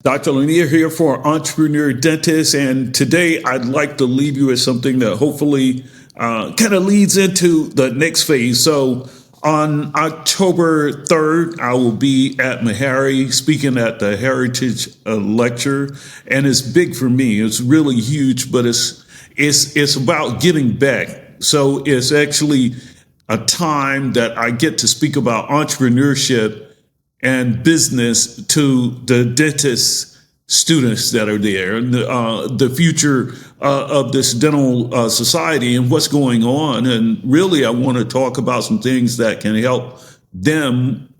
Dr. Lanier here for Entrepreneur Dentist, and today I'd like to leave you with something that hopefully kind of leads into the next phase. So on October 3rd, I will be at Meharry speaking at the Heritage Lecture, and it's big for me. It's really huge, but it's about giving back. So it's actually a time that I get to speak about entrepreneurship and business to the dentist students that are there, and the future of this dental society and what's going on. And really, I want to talk about some things that can help them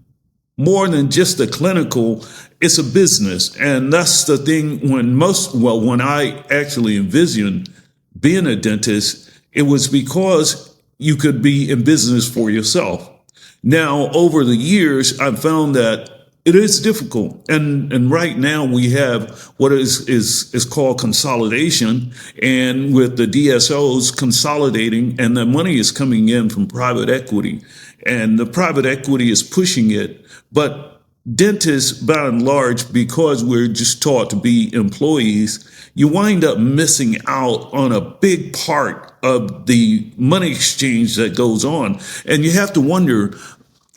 more than just the clinical. It's a business. And that's the thing when I actually envisioned being a dentist, it was because you could be in business for yourself. Now, over the years, I've found that it is difficult. And right now we have what is called consolidation, and with the DSOs consolidating, and the money is coming in from private equity, and the private equity is pushing it. But dentists, by and large, because we're just taught to be employees, you wind up missing out on a big part of the money exchange that goes on. And you have to wonder,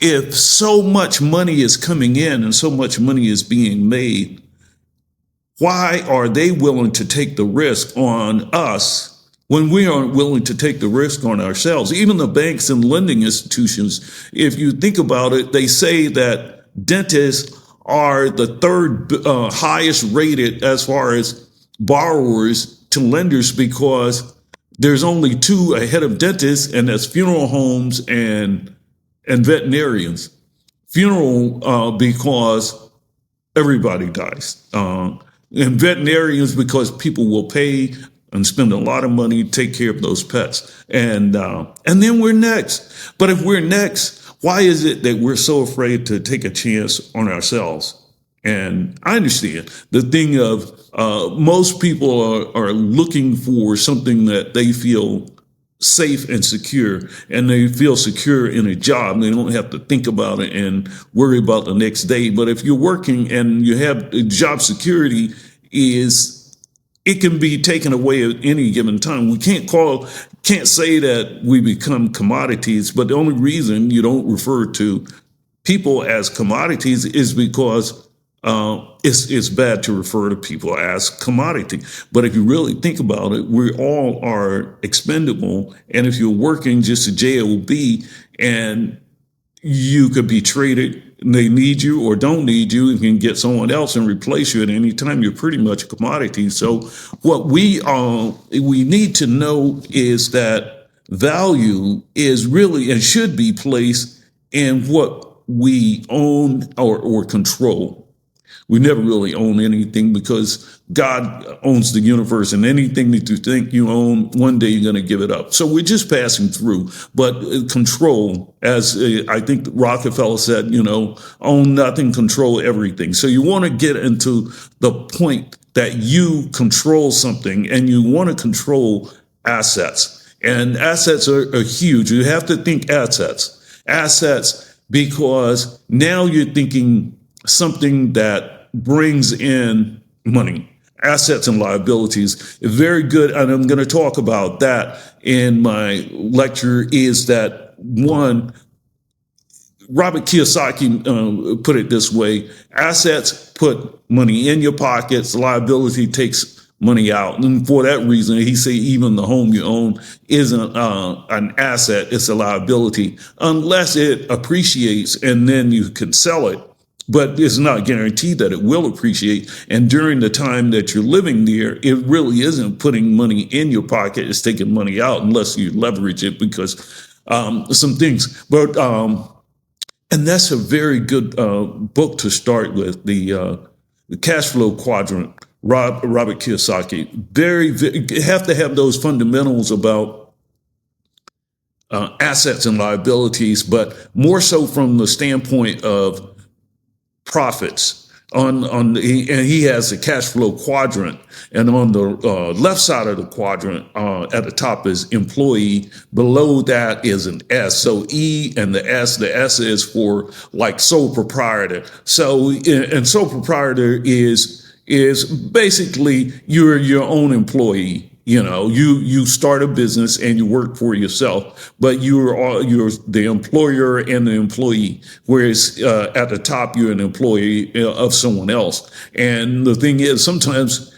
if so much money is coming in and so much money is being made, why are they willing to take the risk on us when we aren't willing to take the risk on ourselves? Even the banks and lending institutions, if you think about it, they say that dentists are the third highest rated as far as borrowers to lenders, because there's only two ahead of dentists, and that's funeral homes and veterinarians. Funeral because everybody dies, and veterinarians because people will pay and spend a lot of money to take care of those pets, and then we're next. But if we're next, why is it that we're so afraid to take a chance on ourselves? And I understand the thing of most people are looking for something that they feel safe and secure, and they feel secure in a job. They don't have to think about it and worry about the next day. But if you're working and you have job security, it can be taken away at any given time. We can't say that we become commodities, but the only reason you don't refer to people as commodities is because it's bad to refer to people as commodity. But if you really think about it, we all are expendable. And if you're working just a JOB, and you could be traded, and they need you or don't need you, and can get someone else and replace you at any time, you're pretty much a commodity. So what we need to know is that value is really and should be placed in what we own or control. We never really own anything, because God owns the universe, and anything that you think you own, one day you're going to give it up. So we're just passing through. But control, as I think Rockefeller said, own nothing, control everything. So you want to get into the point that you control something, and you want to control assets. And assets are huge. You have to think assets, because now you're thinking something that brings in money. Assets and liabilities is very good, and I'm going to talk about that in my lecture. Is that one? Robert Kiyosaki put it this way: assets put money in your pockets, liability takes money out. And for that reason, he say even the home you own isn't an asset, it's a liability, unless it appreciates and then you can sell it. But it's not guaranteed that it will appreciate. And during the time that you're living there, it really isn't putting money in your pocket. It's taking money out, unless you leverage it, because some things. But and that's a very good book to start with, the Cashflow Quadrant, Robert Kiyosaki. You have to have those fundamentals about assets and liabilities, but more so from the standpoint of profits. And he has a cash flow quadrant, and on the left side of the quadrant, at the top is employee. Below that is an S. So E and the S is for like sole proprietor. So, and sole proprietor is is basically you're your own employee. You start a business and you work for yourself, but you're the employer and the employee. Whereas at the top, you're an employee of someone else. And the thing is, sometimes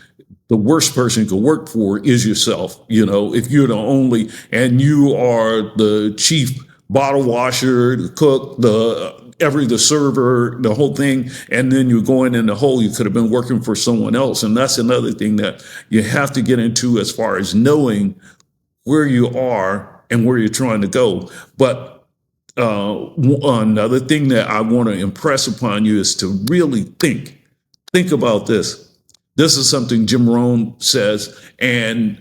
the worst person you can work for is yourself. If you're the only, and you are the chief bottle washer, the cook, the server, the whole thing, and then you're going in the hole. You could have been working for someone else. And that's another thing that you have to get into as far as knowing where you are and where you're trying to go. But another thing that I want to impress upon you is to really think about this. This is something Jim Rohn says, and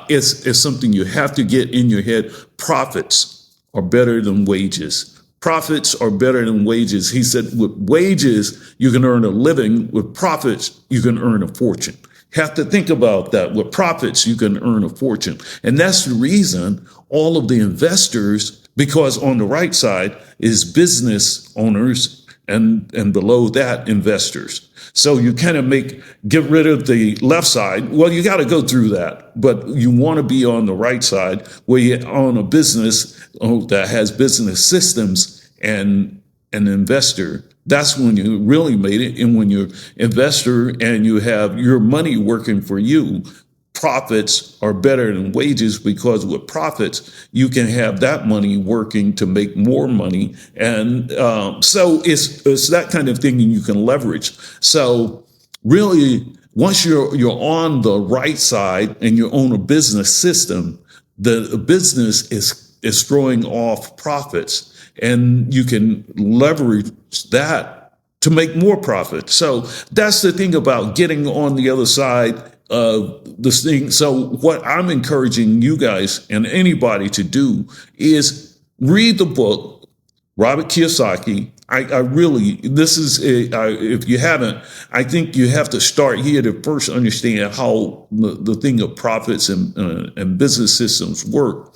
it's something you have to get in your head. Profits are better than wages. Profits are better than wages. He said, with wages, you can earn a living. With profits, you can earn a fortune. Have to think about that. With profits, you can earn a fortune. And that's the reason all of the investors, because on the right side is business owners and below that, investors. So you kind of get rid of the left side. Well, you got to go through that, but you want to be on the right side where you own a business that has business systems and an investor. That's when you really made it. And when you're investor and you have your money working for you, profits are better than wages, because with profits, you can have that money working to make more money. And so it's that kind of thing you can leverage. So really, once you're on the right side and you own a business system, the business is throwing off profits, and you can leverage that to make more profit. So that's the thing about getting on the other side of this thing. So what I'm encouraging you guys and anybody to do is read the book, Robert Kiyosaki. I really, if you haven't, I think you have to start here to first understand how the thing of profits and business systems work.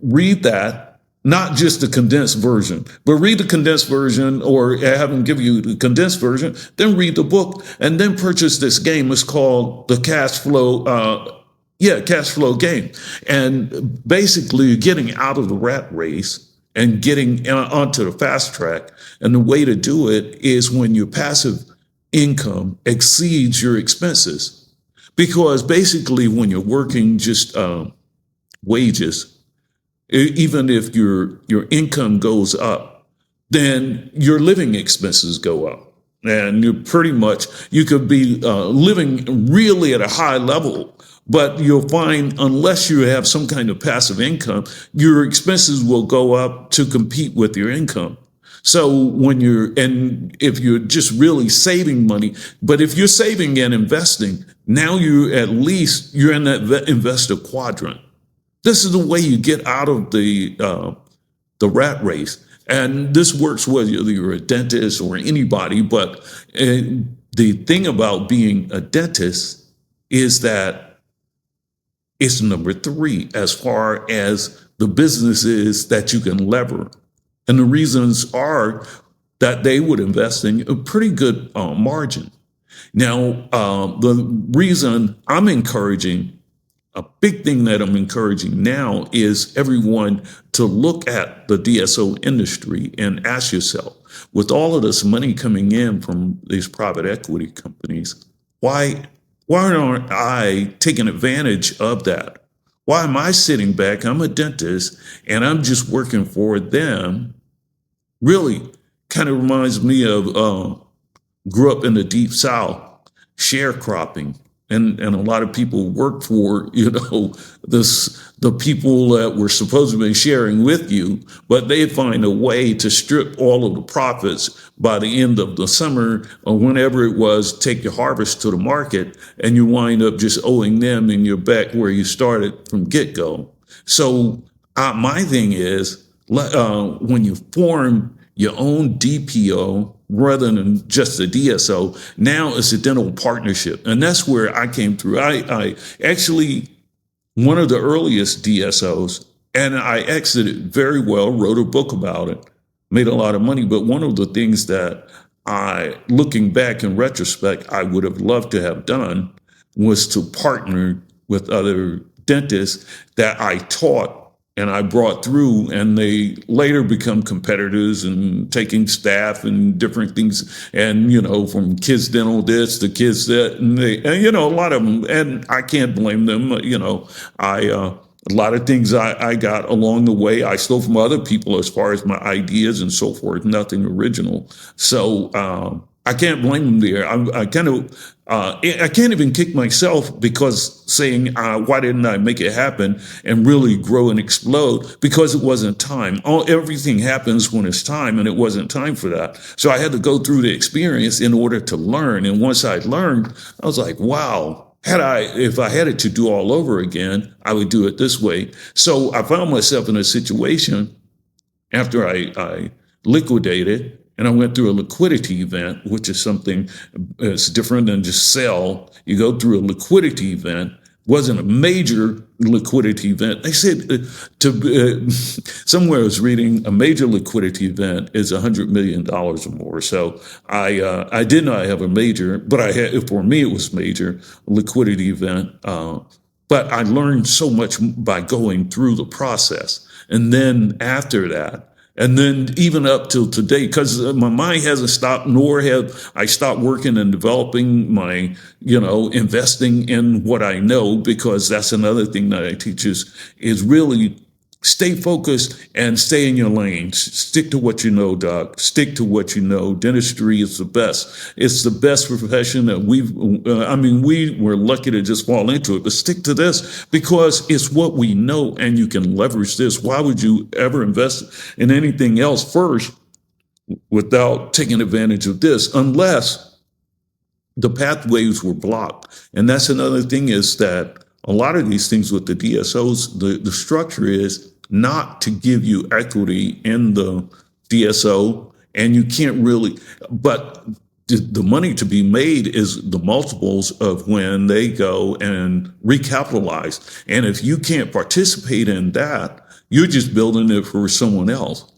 Read that. Not just the condensed version, but read the condensed version, or have them give you the condensed version, then read the book, and then purchase this game. It's called the Cashflow game. And basically, you're getting out of the rat race and getting onto the fast track. And the way to do it is when your passive income exceeds your expenses. Because basically, when you're working just wages, even if your income goes up, then your living expenses go up. And you could be living really at a high level, but you'll find unless you have some kind of passive income, your expenses will go up to compete with your income. So if you're just really saving money, but if you're saving and investing, now you're in that investor quadrant. This is the way you get out of the rat race. And this works whether you're a dentist or anybody. But the thing about being a dentist is that it's number 3 as far as the businesses that you can lever. And the reasons are that they would invest in a pretty good margin. Now, the reason a big thing that I'm encouraging now is everyone to look at the DSO industry and ask yourself, with all of this money coming in from these private equity companies, why aren't I taking advantage of that? Why am I sitting back? I'm a dentist and I'm just working for them. Really kind of reminds me of grew up in the Deep South, sharecropping. And a lot of people work for, the people that were supposed to be sharing with you, but they find a way to strip all of the profits by the end of the summer or whenever it was, take your harvest to the market, and you wind up just owing them and you're back where you started from get-go. So my thing is, when you form your own DPO, rather than just a DSO, now it's a dental partnership. And that's where I came through. I actually, one of the earliest DSOs, and I exited very well, wrote a book about it, made a lot of money. But one of the things that looking back in retrospect, I would have loved to have done was to partner with other dentists that I taught and I brought through, and they later become competitors and taking staff and different things. And, from Kids Dental this to Kids that, and a lot of them, and I can't blame them. A lot of things I got along the way, I stole from other people as far as my ideas and so forth, nothing original. So, I can't blame them there. I can't even kick myself because saying, why didn't I make it happen and really grow and explode? Because it wasn't time. Everything happens when it's time, and it wasn't time for that. So I had to go through the experience in order to learn. And once I learned, I was like, wow. If I had it to do all over again, I would do it this way. So I found myself in a situation after I liquidated, and I went through a liquidity event, which is something that's different than just sell. You go through a liquidity event. Wasn't a major liquidity event. They said somewhere I was reading a major liquidity event is $100 million or more. So I did not have a major, but for me it was major liquidity event. But I learned so much by going through the process, and then after that. And then even up till today, because my mind hasn't stopped, nor have I stopped working and developing my, investing in what I know, because that's another thing that I teach is really stay focused and stay in your lane. Stick to what you know, doc. Stick to what you know. Dentistry is the best. It's the best profession that we were lucky to just fall into it, but stick to this because it's what we know and you can leverage this. Why would you ever invest in anything else first without taking advantage of this unless the pathways were blocked? And that's another thing is that a lot of these things with the DSOs, the structure is not to give you equity in the DSO, and you can't really, but the money to be made is the multiples of when they go and recapitalize. And if you can't participate in that, you're just building it for someone else.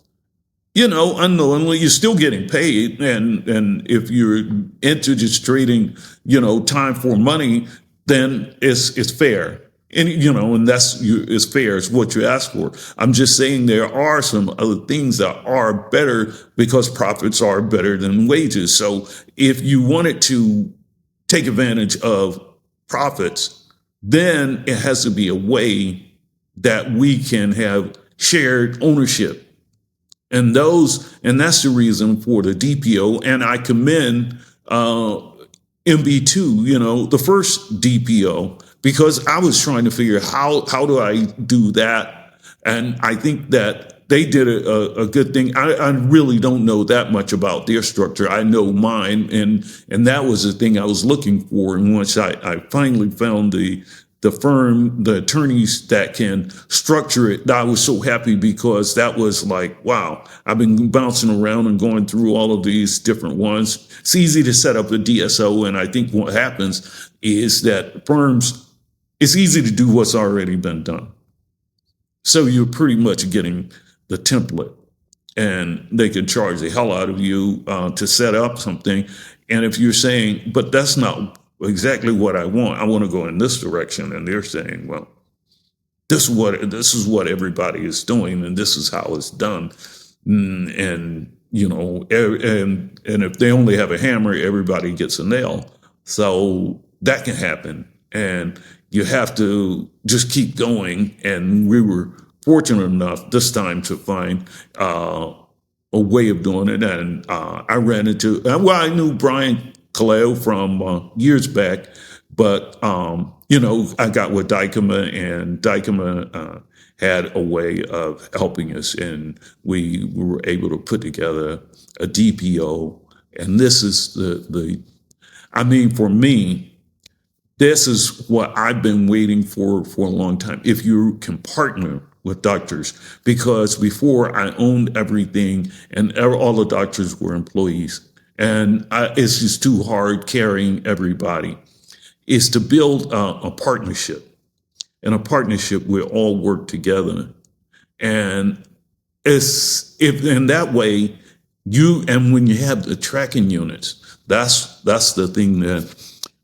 Unknowingly, you're still getting paid. And if you're into just trading, time for money, then it's fair. And, it's fair. It's what you ask for. I'm just saying there are some other things that are better because profits are better than wages. So if you wanted to take advantage of profits, then it has to be a way that we can have shared ownership. And that's the reason for the DPO. And I commend MB2, the first DPO, because I was trying to figure how do I do that? And I think that they did a good thing. I really don't know that much about their structure. I know mine, and that was the thing I was looking for. And once I finally found the firm, the attorneys that can structure it, I was so happy because that was like, wow, I've been bouncing around and going through all of these different ones. It's easy to set up a DSO. And I think what happens is that it's easy to do what's already been done. So you're pretty much getting the template, and they can charge the hell out of you to set up something. And if you're saying, but that's not exactly what I want to go in this direction. And they're saying, well, this is what everybody is doing, and this is how it's done. And if they only have a hammer, everybody gets a nail. So that can happen. And you have to just keep going. And we were fortunate enough this time to find a way of doing it. And I ran into, I knew Brian Kaleo from years back, but I got with Dykema, and Dykema had a way of helping us, and we were able to put together a DPO. And this is for me, this is what I've been waiting for a long time. If you can partner with doctors, because before I owned everything and all the doctors were employees. And it's just too hard carrying everybody. Is to build a partnership. In a partnership, we all work together. And if in that way, And when you have the tracking units, that's the thing that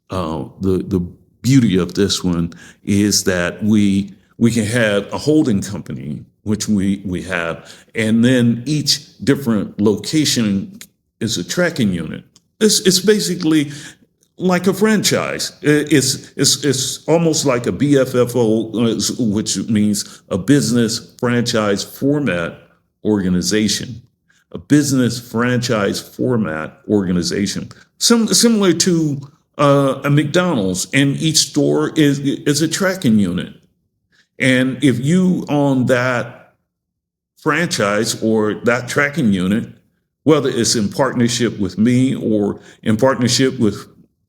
the beauty of this one is that we can have a holding company, which we have, and then each different location is a tracking unit. It's basically like a franchise. It's almost like a BFFO, which means a business franchise format organization. A business franchise format organization, similar to a McDonald's, and each store is a tracking unit. And if you own that franchise or that tracking unit, whether it's in partnership with me or in partnership with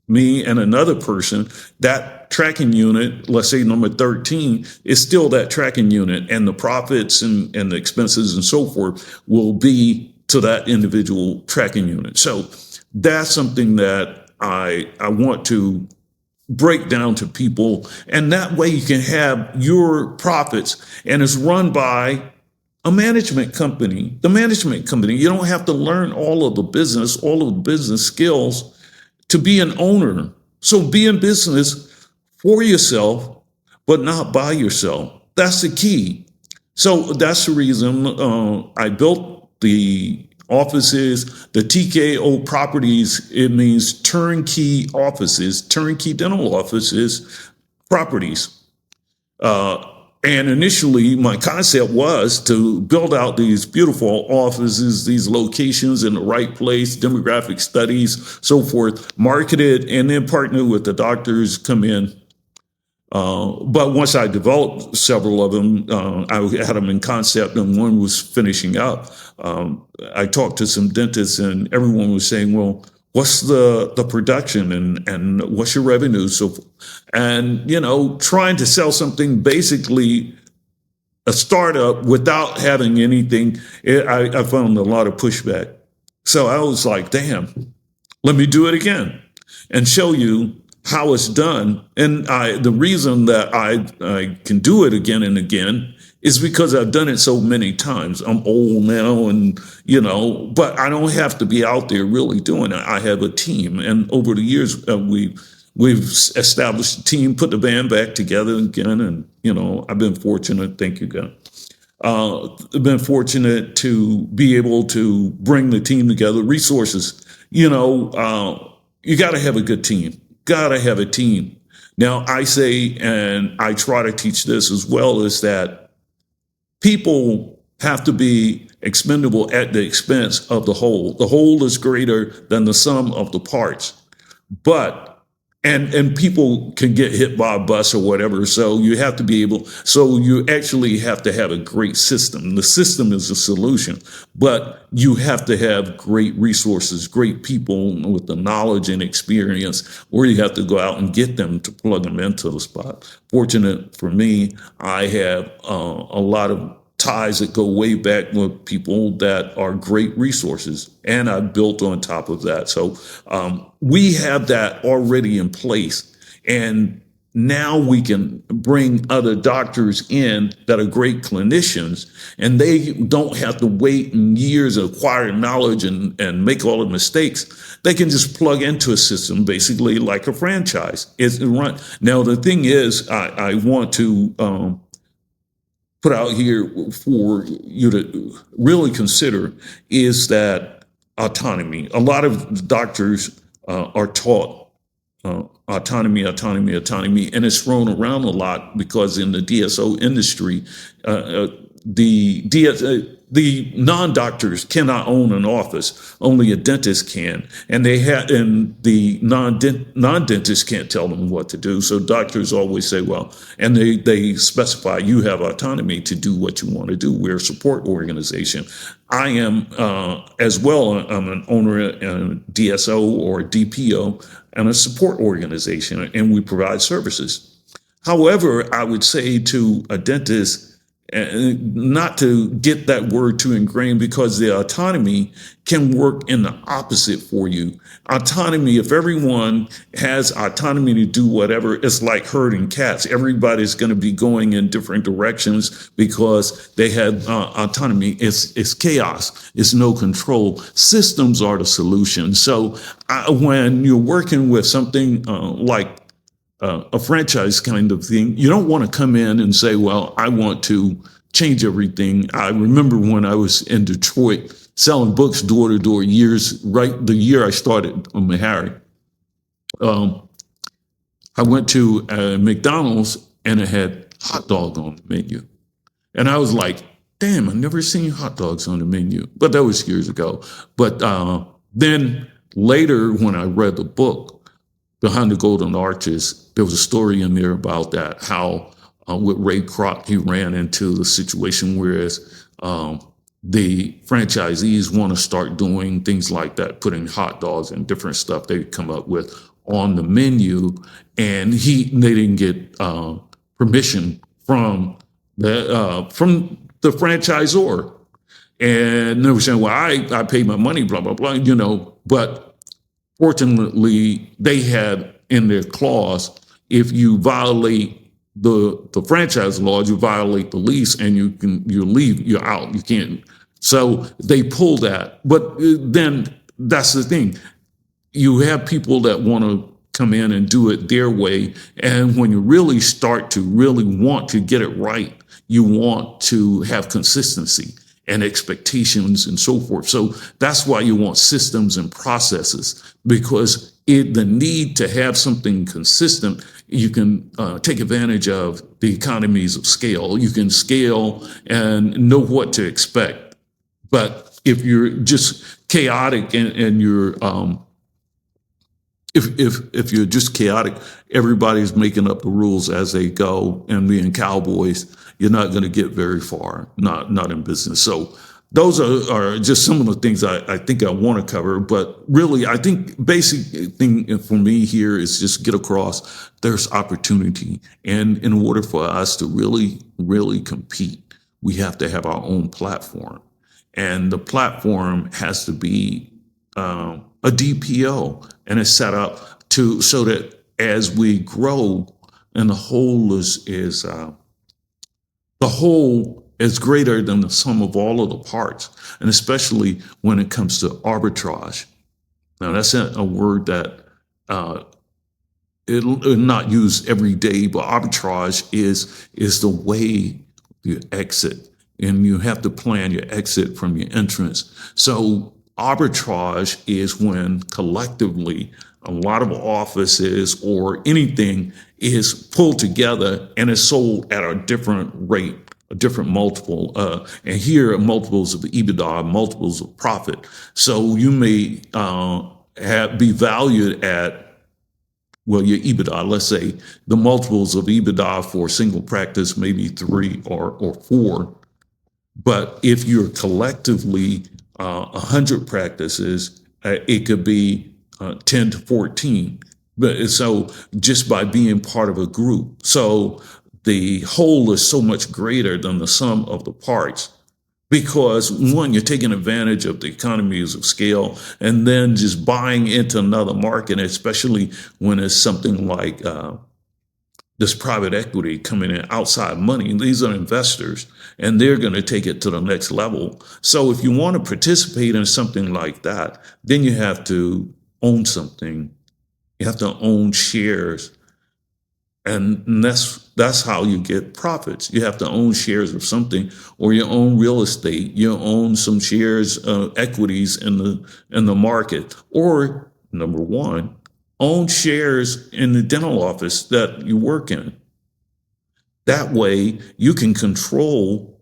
me and another person, that tracking unit, let's say number 13, is still that tracking unit, and the profits and the expenses and so forth will be to that individual tracking unit. So that's something that I want to break down to people, and that way you can have your profits, and it's run by a management company. The management company, you don't have to learn all of the business skills to be an owner. So be in business for yourself, but not by yourself. That's the key. So that's the reason I built the offices, the TKO properties. It means turnkey offices, turnkey dental offices, properties. And initially, my concept was to build out these beautiful offices, these locations in the right place, demographic studies, so forth, market it, and then partner with the doctors, come in. But once I developed several of them, I had them in concept, and one was finishing up. I talked to some dentists, and everyone was saying, well, what's the production and what's your revenue? So, and, trying to sell something, basically a startup, without having anything, I found a lot of pushback. So I was like, damn, let me do it again and show you how it's done. And the reason that I can do it again and again is because I've done it so many times. I'm old now, and but I don't have to be out there really doing it. I have a team, and over the years we've established a team, put the band back together again, and I've been fortunate. Thank you, God. I've been fortunate to be able to bring the team together. Resources, you got to have a good team. Got to have a team. Now, I say, and I try to teach this as well, is that people have to be expendable at the expense of the whole. The whole is greater than the sum of the parts. But and people can get hit by a bus or whatever. So you have to be able, so you actually have to have a great system. The system is a solution, but you have to have great resources, great people with the knowledge and experience, or you have to go out and get them to plug them into the spot. Fortunate for me, I have a lot of ties that go way back with people that are great resources, and I built on top of that. So we have that already in place, and now we can bring other doctors in that are great clinicians, and they don't have to wait years and acquire knowledge and make all the mistakes. They can just plug into a system, basically like a franchise. It's run. Now, the thing is, I want to put out here for you to really consider is that autonomy. A lot of doctors are taught autonomy, and it's thrown around a lot because in the DSO industry, the non-doctors cannot own an office. Only a dentist can, and the non-dentists can't tell them what to do. So doctors always say, well, and they specify you have autonomy to do what you want to do. We're a support organization. I am as well. I'm an owner and a DSO or a DPO and a support organization, and we provide services. However, I would say to a dentist, and not to get that word too ingrained, because the autonomy can work in the opposite for you. Autonomy, if everyone has autonomy to do whatever, it's like herding cats. Everybody's going to be going in different directions because they have autonomy. It's chaos. It's no control. Systems are the solution. So when you're working with something like a franchise kind of thing, you don't want to come in and say, well, I want to change everything. I remember when I was in Detroit selling books door to door the year I started on Meharry. I went to McDonald's and it had hot dog on the menu. And I was like, damn, I've never seen hot dogs on the menu. But that was years ago. But then later, when I read the book, Behind the Golden Arches, there was a story in there about that, how with Ray Kroc, he ran into the situation whereas the franchisees want to start doing things like that, putting hot dogs and different stuff they come up with on the menu, and they didn't get permission from the franchisor. And they were saying, well, I paid my money, blah, blah, blah, but fortunately, they had in their clause, if you violate the franchise laws, you violate the lease, and you leave, you're out. You can't. So they pulled that. But then that's the thing. You have people that want to come in and do it their way. And when you really start to really want to get it right, you want to have consistency and expectations and so forth. So that's why you want systems and processes, because the need to have something consistent, you can take advantage of the economies of scale. You can scale and know what to expect. But if you're just chaotic and you're if you're just chaotic, everybody's making up the rules as they go and being cowboys, you're not going to get very far, not in business. So those are just some of the things I think I want to cover. But really, I think basic thing for me here is just get across there's opportunity. And in order for us to really, really compete, we have to have our own platform. And the platform has to be a DPO, and it's set up so that as we grow, and the whole is greater than the sum of all of the parts, and especially when it comes to arbitrage. Now, that's a word that it'll not used every day, but arbitrage is the way you exit, and you have to plan your exit from your entrance. So arbitrage is when collectively a lot of offices or anything is pulled together and is sold at a different rate, a different multiple. And here are multiples of EBITDA, multiples of profit. So you may be valued at, well, your EBITDA, let's say the multiples of EBITDA for a single practice, maybe 3 or 4. But if you're collectively 100 practices, it could be 10 to 14. But so just by being part of a group. So the whole is so much greater than the sum of the parts, because one, you're taking advantage of the economies of scale, and then just buying into another market, especially when it's something like this private equity coming in, outside money. These are investors, and they're going to take it to the next level. So if you want to participate in something like that, then you have to own something. You have to own shares. And that's how you get profits. You have to own shares of something, or you own real estate. You own some shares, equities in the market, or number one, own shares in the dental office that you work in. That way, you can control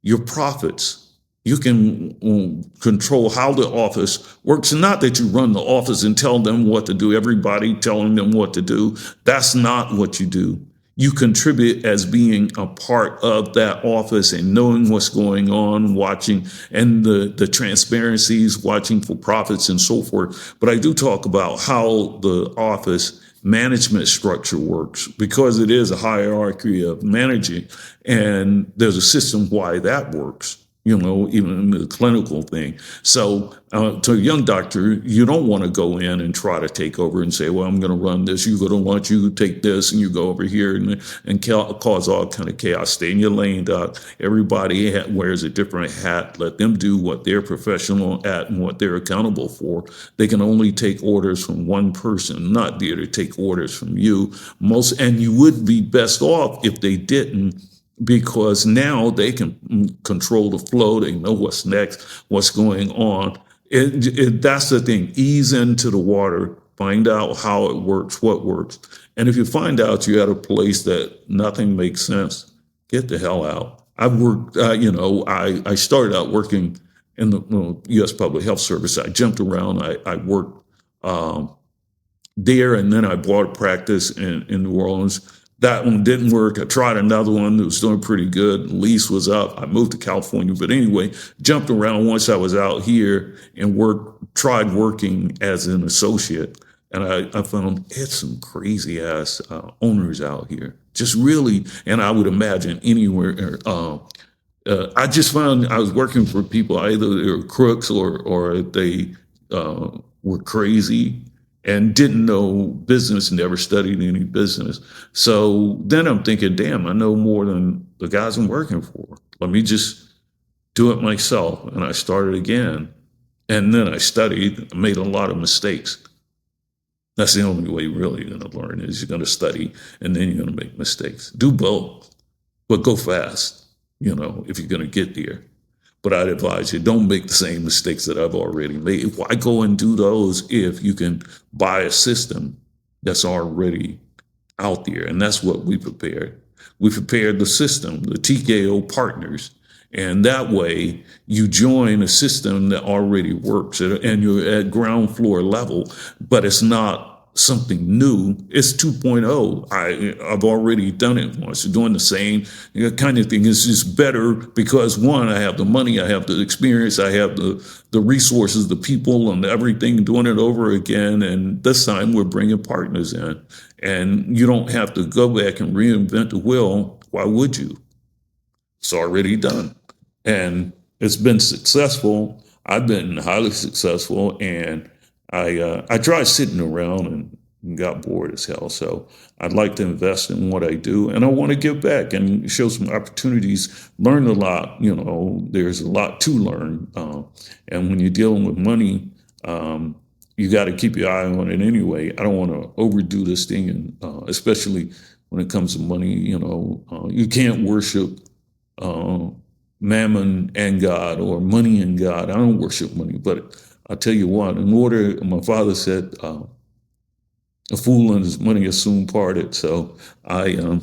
your profits. You can control how the office works. Not that you run the office and tell them what to do, everybody telling them what to do. That's not what you do. You contribute as being a part of that office and knowing what's going on, watching, and the transparencies, watching for profits and so forth. But I do talk about how the office management structure works, because it is a hierarchy of managing, and there's a system why that works. Even in the clinical thing. So to a young doctor, you don't want to go in and try to take over and say, well, I'm going to run this. You go to lunch, you take this, and you go over here and cause all kind of chaos. Stay in your lane, doc. Everybody wears a different hat. Let them do what they're professional at and what they're accountable for. They can only take orders from one person, not there to take orders from you. And you would be best off if they didn't, because now they can control the flow. They know what's next, what's going on. That's the thing. Ease into the water, find out how it works, what works. And if you find out you're at a place that nothing makes sense, get the hell out. I've worked, I started out working in the U.S. Public Health Service. I jumped around. I worked there, and then I bought a practice in New Orleans. That one didn't work. I tried another one that was doing pretty good. Lease was up. I moved to California. But anyway, jumped around once I was out here and tried working as an associate. And I found it's some crazy ass owners out here. Just really, and I would imagine anywhere. I just found I was working for people, either they were crooks or they were crazy and didn't know business, never studied any business. So then I'm thinking, damn, I know more than the guys I'm working for. Let me just do it myself. And I started again. And then I studied, made a lot of mistakes. That's the only way really you're going to learn, is you're going to study and then you're going to make mistakes. Do both, but go fast, if you're going to get there. But I'd advise you, don't make the same mistakes that I've already made. Why go and do those if you can buy a system that's already out there? And that's what we prepared. We prepared the system, the TKO Partners. And that way you join a system that already works and you're at ground floor level, but it's not something new. It's 2.0. I've already done it once. Doing the same kind of thing is just better because, one, I have the money, I have the experience, I have the resources, the people, and everything, doing it over again. And this time we're bringing partners in, and you don't have to go back and reinvent the wheel. Why would you? It's already done. And it's been successful. I've been highly successful, and I tried sitting around and got bored as hell. So I'd like to invest in what I do, and I want to give back and show some opportunities, learn a lot. There's a lot to learn. And when you're dealing with money, you got to keep your eye on it anyway. I don't want to overdo this thing, and especially when it comes to money. You can't worship mammon and God, or money and God. I don't worship money, but I'll tell you what, my father said, a fool and his money is soon parted. So I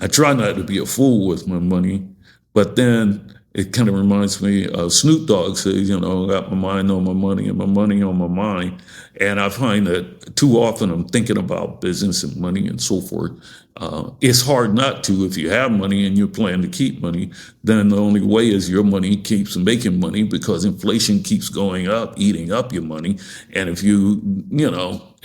try not to be a fool with my money, but then it kind of reminds me of Snoop Dogg says, I got my mind on my money and my money on my mind. And I find that too often I'm thinking about business and money and so forth. It's hard not to. If you have money and you plan to keep money, then the only way is your money keeps making money, because inflation keeps going up, eating up your money. And if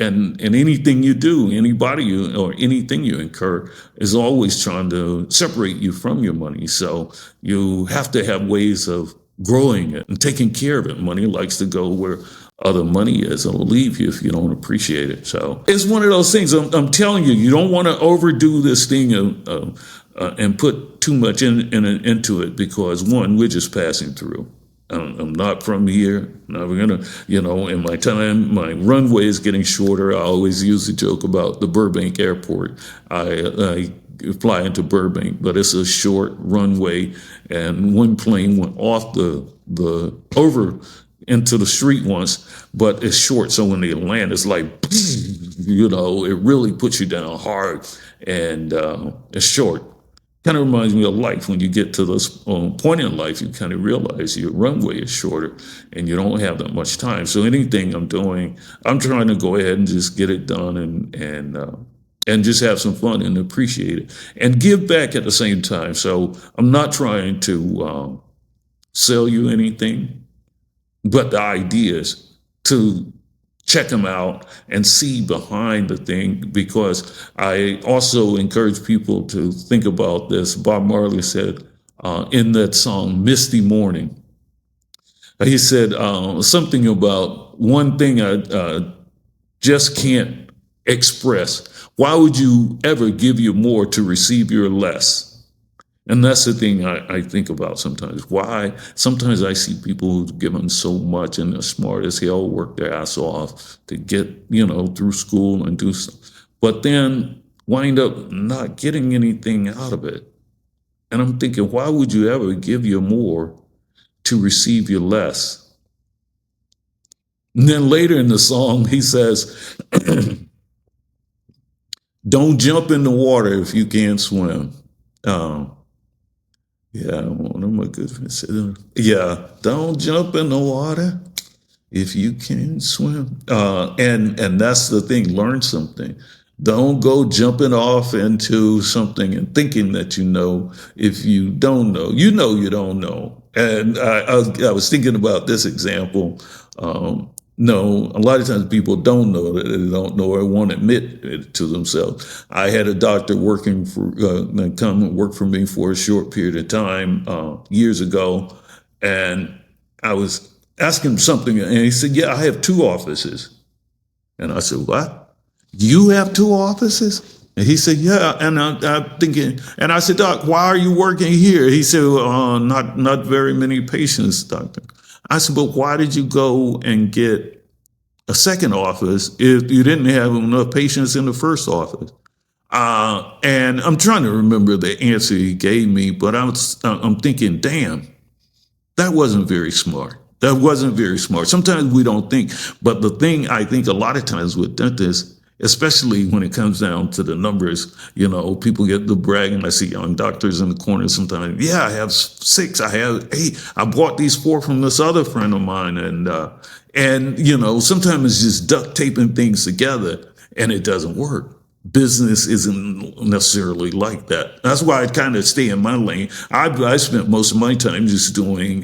and anything you do, or anything you incur is always trying to separate you from your money. So you have to have ways of growing it and taking care of it. Money likes to go where other money is. It'll leave you if you don't appreciate it. So it's one of those things. I'm telling you, you don't want to overdo this thing and put too much into it, because, one, we're just passing through. I'm not from here. Never gonna, in my time, my runway is getting shorter. I always use the joke about the Burbank airport. I fly into Burbank, but it's a short runway, and one plane went off over into the street once, but it's short. So when they land, it's like, it really puts you down hard, and it's short. Kind of reminds me of life. When you get to this point in life, you kind of realize your runway is shorter and you don't have that much time. So anything I'm doing, I'm trying to go ahead and just get it done and just have some fun and appreciate it and give back at the same time. So I'm not trying to sell you anything, but the idea is to check them out and see behind the thing, because I also encourage people to think about this. Bob Marley said in that song, Misty Morning, he said something about one thing I just can't express. Why would you ever give your more to receive your less? And that's the thing I think about sometimes. Why? Sometimes I see people who've given so much and are smart as hell, work their ass off to get, through school and do stuff, but then wind up not getting anything out of it. And I'm thinking, why would you ever give your more to receive your less? And then later in the song, he says, don't jump in the water if you can't swim. Yeah, one of my good friends said, yeah, don't jump in the water if you can't swim. And that's the thing, learn something. Don't go jumping off into something and thinking that you know if you don't know. You know you don't know. And I was thinking about this example. No, a lot of times people don't know that they don't know or won't admit it to themselves. I had a doctor working for, come and work for me for a short period of time years ago, and I was asking him something, and he said, "Yeah, I have 2 offices." And I said, "What? You have 2 offices?" And he said, "Yeah." And I'm thinking, and I said, "Doc, why are you working here?" He said, not very many patients, doctor." I said, "But why did you go and get a second office if you didn't have enough patients in the first office?" And I'm trying to remember the answer he gave me, but I'm thinking, damn, that wasn't very smart. That wasn't very smart. Sometimes we don't think, but the thing I think a lot of times with dentists, especially when it comes down to the numbers, people get the bragging. I see young doctors in the corner sometimes. Yeah, I have 6. I have 8. I bought these 4 from this other friend of mine. And sometimes it's just duct taping things together and it doesn't work. Business isn't necessarily like that. That's why I kind of stay in my lane. I spent most of my time just doing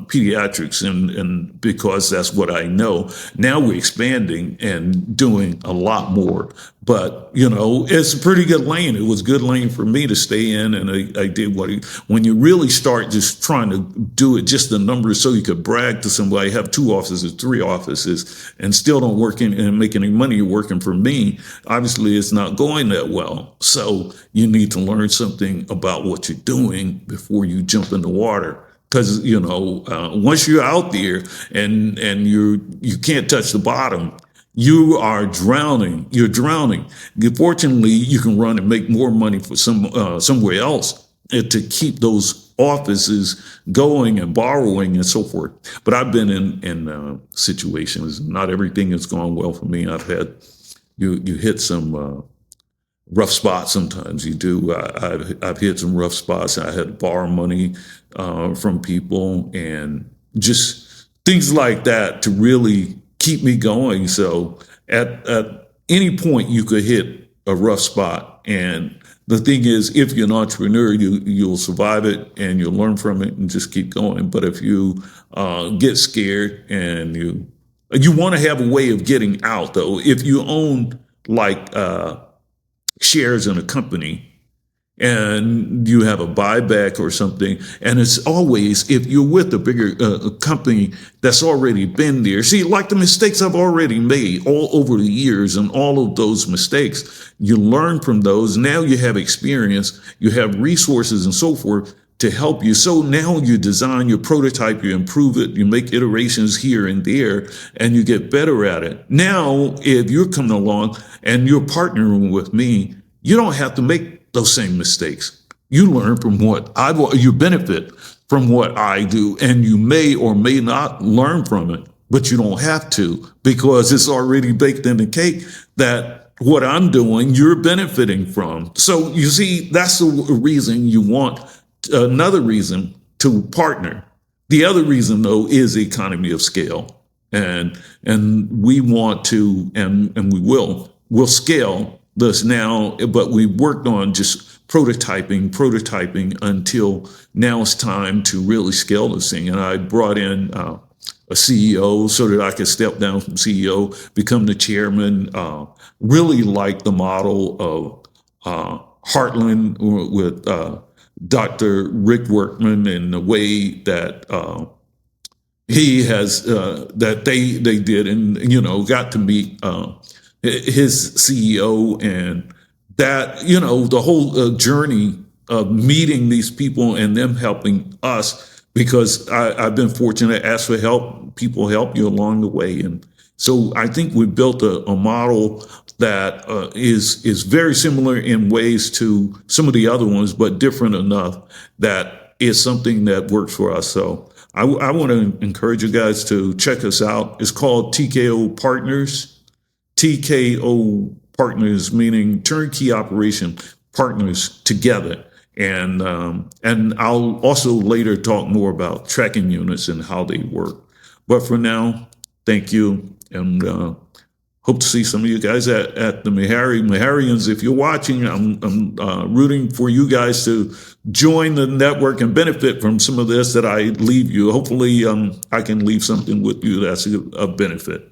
pediatrics, and because that's what I know. Now we're expanding and doing a lot more. But, it's a pretty good lane. It was a good lane for me to stay in, and I did when you really start just trying to do it, just the numbers so you could brag to somebody, have 2 offices, 3 offices, and still don't work and make any money, you're working for me. Obviously, it's not going that well. So you need to learn something about what you're doing before you jump in the water. Because, once you're out there and you can't touch the bottom, you are drowning. You're drowning. Fortunately, you can run and make more money for somewhere else to keep those offices going and borrowing and so forth. But I've been in situations. Not everything has gone well for me. I've had you hit some rough spots. Sometimes you do. I've hit some rough spots. I had to borrow money from people and just things like that to really keep me going. So at any point you could hit a rough spot. And the thing is, if you're an entrepreneur, you'll survive it and you'll learn from it and just keep going. But if you get scared and you want to have a way of getting out, though, if you own like shares in a company and you have a buyback or something, and it's always, if you're with a bigger company that's already been there, see, like the mistakes I've already made all over the years, and all of those mistakes, you learn from those. Now you have experience, you have resources and so forth to help you. So now you design your prototype, you improve it, you make iterations here and there, and you get better at it. Now, if you're coming along and you're partnering with me, you don't have to make those same mistakes. You learn from you benefit from what I do, and you may or may not learn from it, but you don't have to, because it's already baked in the cake that what I'm doing, you're benefiting from. So you see, that's the reason you want another reason to partner. The other reason, though, is the economy of scale. And we want to, and we'll scale this now, but we worked on just prototyping until now it's time to really scale this thing. And I brought in a CEO so that I could step down from CEO, become the chairman. Really like the model of Heartland with Dr. Rick Workman and the way that he has that they did, and got to meet his CEO, and that the whole journey of meeting these people and them helping us, because I've been fortunate to ask for help. People help you along the way, and so I think we built a model that is very similar in ways to some of the other ones, but different enough that is something that works for us. So I want to encourage you guys to check us out. It's called TKO Partners. TKO Partners, meaning turnkey operation partners together. And I'll also later talk more about tracking units and how they work. But for now, thank you, and hope to see some of you guys at the Meharry. Meharians, if you're watching, I'm rooting for you guys to join the network and benefit from some of this that I leave you. Hopefully, I can leave something with you that's a benefit.